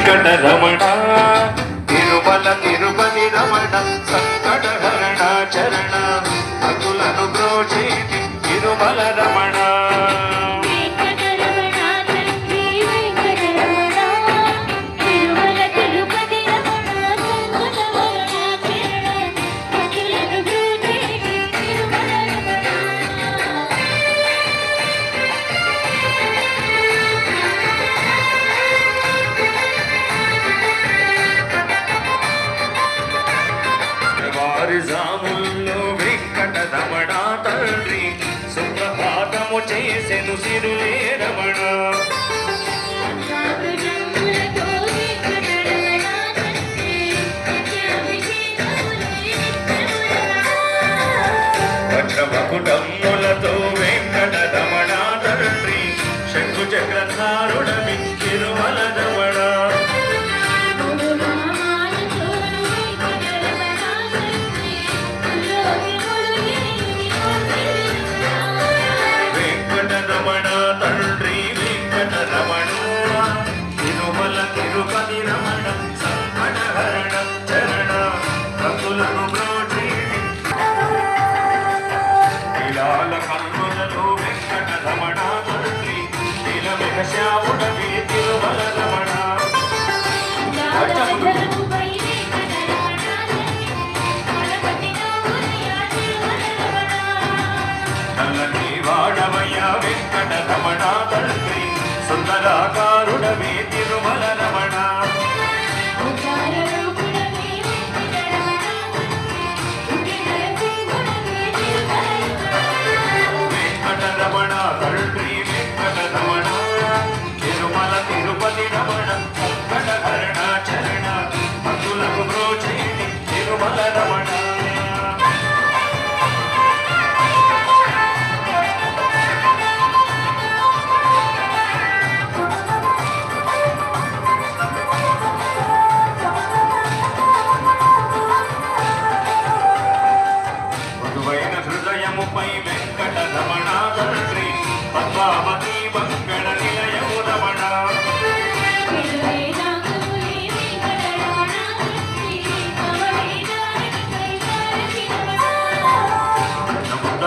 వెంకటరమణ తిరుమల తిరుపతి రమణ సంకటహరణ చరణ అతులను బ్రోచేటి తిరుమల రమణ జాముల్లో వెంకటరమణ తండ్రి సుప్రభాతము చేసెను సిరులే రమణ వజ్రమకుటమ్ములతో వెంకటరమణ తండ్రి శంకు చక్రధారుడమి తిరుమల రమణ తిరుపతి రమణ సంకటహరణ చరణ భక్తులను బ్రోచేటి ఇలాల కన్నులలో వెంకటరమణ తండ్రి నీలమేఘ శ్యాముడవి తిరుమల రమణ నల్లని వాడవయ్య వెంకటరమణ తండ్రి సుందరాకారుడవి తిరుమల రమణ వెంకటరమణ తండ్రి వెంకటరమణ తిరుమల తిరుపతి రమణ సంకటహరణ చరణ భక్తులకు బ్రోచేటి తిరుమల రమణ హృదయముపై వెంకటరమణ తండ్రి పద్మావతి మంగళ నిలయము రమణ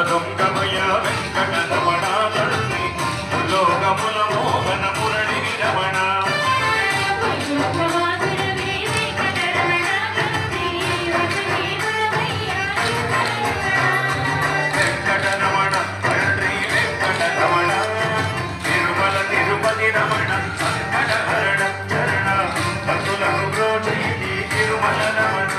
దొంగమయ వెంకటరమణ తండ్రి లోకముల మోహన మురళి రమణ రమణ సంకటహరణ చరణ భక్తులకు బ్రోచేటి తిరుమల రమణ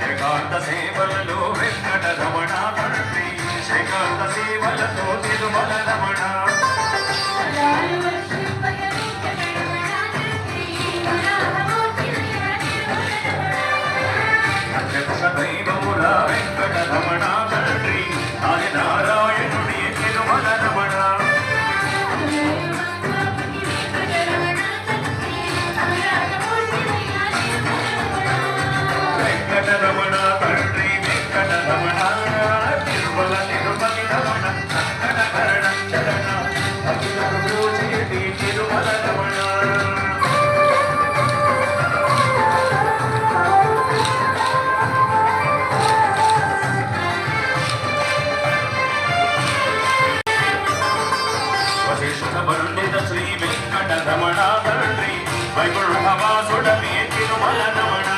ఏకాంత సేవలలో వెంకటరమణ తండ్రి శ్రీకాంత సేవలతో తిరుమల రమణ దైవముల వెంకటరమణ తండ్రి ఆది నారాయణుడి తిరుమల రమణ వెంకటరమణ తండ్రి వెంకటరమణ తిరుమల తిరుపతి రమణ సంకటహరణ చరణ భక్తులకు బ్రోచేటి తిరుమల రమణ పండిత శ్రీ వెంకటరమణ తండ్రి వైకుంఠవాసుడవి తిరుమల రమణ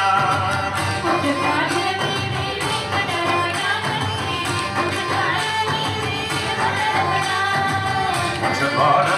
ద్వార